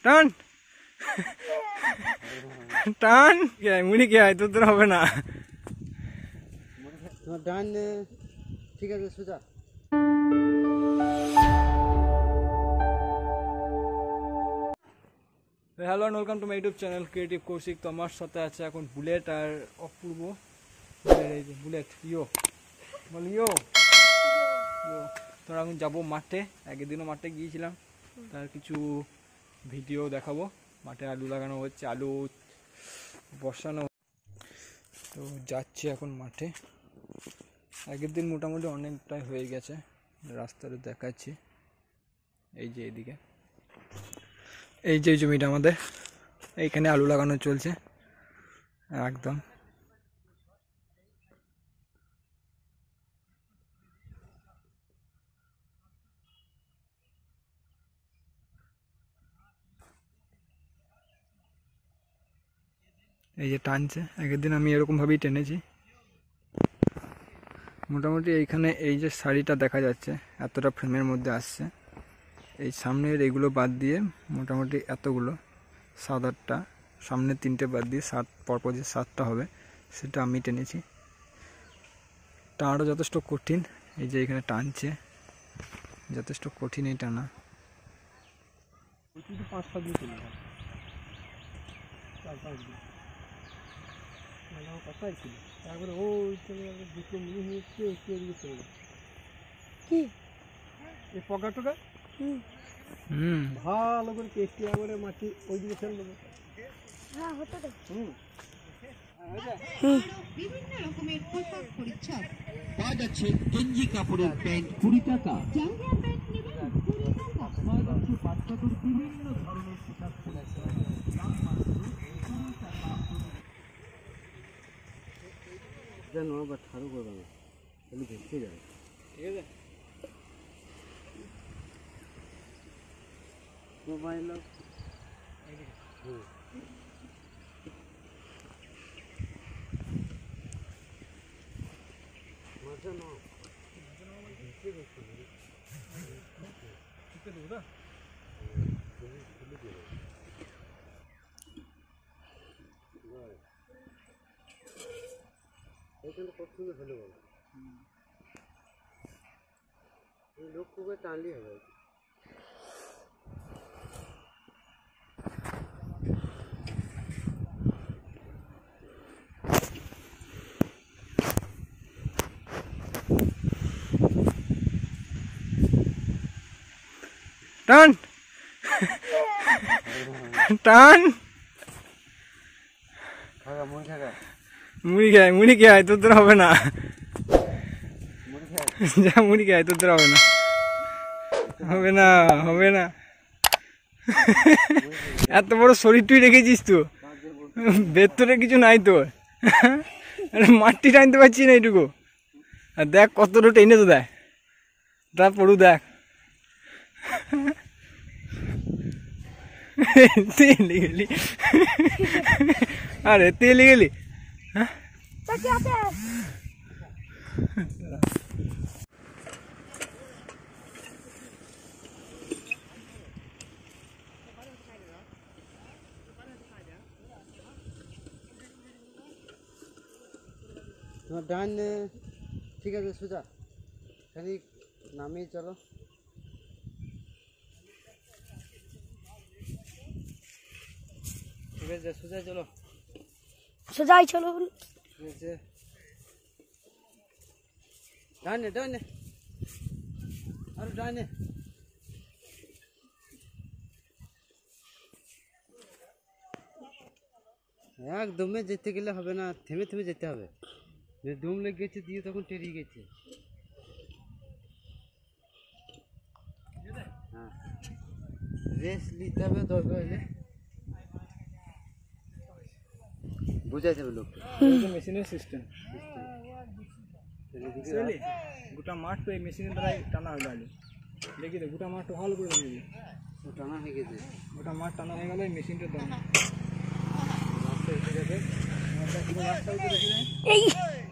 টান টান মুড়ি কে আয় তোর হবে না তোমার ডান ঠিক আছে সোজা। Hello and welcome to my YouTube channel creative Koushik. তো আমার সাথে আছে এখন বুলেট আর অপূর্ব। এই যে বুলেট ইয়ো বল ইয়ো ইয়ো। তো এখন যাবো মাঠে, আগের দিনও মাঠে গিয়েছিলাম, তার কিছু ভিডিও দেখাবো। মাঠে আলু লাগানো হচ্ছে, আলু বসানো। তো যাচ্ছি এখন মাঠে। আগের দিন মোটামুটি অনেকটাই হয়ে গেছে, রাস্তাটা দেখাচ্ছি। এই যে এদিকে এই যে জমিটা আমাদের, এইখানে আলু লাগানো চলছে একদম। এই যে টানছে, আগের দিন আমি এরকমভাবেই টেনেছি। মোটামুটি এইখানে এই যে শাড়িটা দেখা যাচ্ছে এতটা ফ্রেমের মধ্যে আসছে, এই সামনের এগুলো বাদ দিয়ে মোটামুটি এতগুলো 7-8টা, সামনে 3টে বাদ দিয়ে 7 পরপর যে 7টা হবে সেটা আমি টেনেছি। টানাটা যথেষ্ট কঠিন, এই যে এখানে টানছে, যথেষ্ট কঠিন এই টানা। 5-7 দিন চলে যায়, 4-5 দিন কথাই ছিল। তারপরে ওই দুটো মিনি হচ্ছে একটু এদিকে চলে যায় কি এই পকা টকা ভালো করে চেষ্টা করে মাটি ওই দিকে ফেল দেবো। হ্যাঁ হতো তো। বিভিন্ন রকমের পোশাক পরিচ্ছদ পাওয়া যাচ্ছে। গেঞ্জি কাপড়ের প্যান্ট 20 টাকা, জাঙ্গিয়া প্যান্ট নেবেন 20 টাকা। পাওয়া যাচ্ছে বাচ্চাদের বিভিন্ন ধরনের পোশাক পরিচ্ছদ দাম মাত্র 20 টাকা। জানো বা ঠাড়ু করবে না, তাহলে ভেসে যাবে। ঠিক আছে মোবাইল মজা না এখানে কত সুন্দর ফেলে বলো, লক্ষ্য করে টানলেই হবে। টান টান মুড়ি কে আয় তোর হবে না, যা মুড়ি কে আয় তোর হবে না, হবে না হবে না। এত বড় শরীর তুই রেখেছিস তো, ভেতরে কিছু নাই তোর, মাটি টানতে পারছি না এইটুকু। আর দেখ কতটা টেনে তো দেখ, তার পড়ু দেখ। তেলে গেলি, আরে তেলে গেলি। তোমার ডান ঠিক আছে সোজা, খালি নামিয়ে চলো। ঠিক আছে সোজা চলো, সোজাই চলো। ঠিক আছে ডানে ডানে আর ডানে। একদমে যেতে গেলে হবে না, থেমে থেমে যেতে হবে। যে দম লেগে গেছে দিয়ে তখন টেরিয়ে গেছে। হ্যাঁ রেস্ট নিতে হবে দরকার হলে, বোঝা যাবে লোকটা। মেশিনের সিস্টেম গোটা মাঠ তো এই মেশিনের দ্বারাই টানা হয়ে গেল। দেখি তো গোটা মাঠটা ভালো করে দেখবি, টানা হয়ে গেছে, গোটা মাঠ টানা হয়ে গেল এই মেশিনটার দাম। রাস্তা এসে গেছে, রাস্তা উঠে দেখি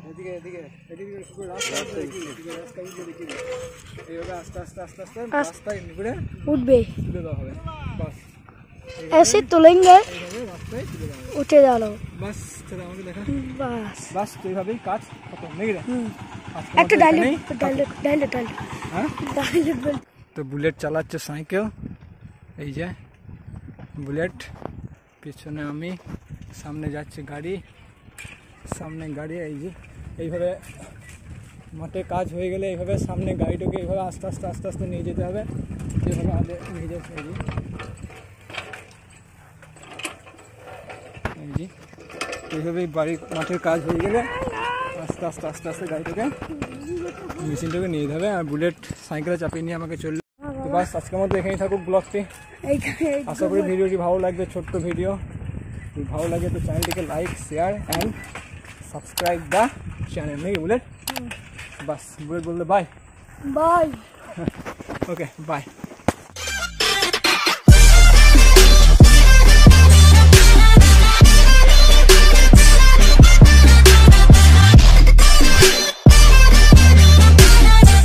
এদিকে এদিকে এদিকে রাস্তা দেখি, রাস্তা উঠে দেখি এইভাবে আস্তে আস্তে আস্তে আস্তে রাস্তা এমনি করে উঠবে, তুলে দেওয়া হবে। বাস ऐसे तुलेंगे এইভাবে রাস্তায় তুলে দেওয়া হবে। उठे जाओ বাস চলো আমাকে দেখা बस বাস তো এইভাবেই কাজ খতম নাকি রে আজকে একটা আমাদের ডাইলেট এখানেই ডাইলেট ডাইলেট ডাইলেট হ্যাঁ ডাইলেট বল তো বুলেট চালাচ্ছে সাইকেল এই যে বুলেট পিছনে আমি সামনে যাচ্ছে গাড়ি সামনে গাড়ি এই যে এইভাবে মাঠে কাজ হয়ে গেলে এইভাবে সামনে গাড়িটাকে এইভাবে আস্তে আস্তে আস্তে আস্তে নিয়ে যেতে হবে এইভাবে আমাদের নিয়ে যেতে হবে এই যে এইভাবেই বাড়ির মাঠের কাজ হয়ে গেলে আস্তে আস্তে আস্তে আস্তে গাড়িটাকে মেশিনটাকে নিয়ে যেতে হবে আর বুলেট সাইকেলে চাপিয়ে নিয়ে আমাকে চললে তো বাস আজকের মধ্যে এখানেই থাকুক ব্লগটি এইখানে আশা করি ভিডিওটি ভালো লাগবে ছোট্ট ভিডিও যদি ভালো লাগে তো চ্যানেলটিকে like share and subscribe the channel নাকি বুলেট বাস বুলেট বললে বাই বাই ওকে বাই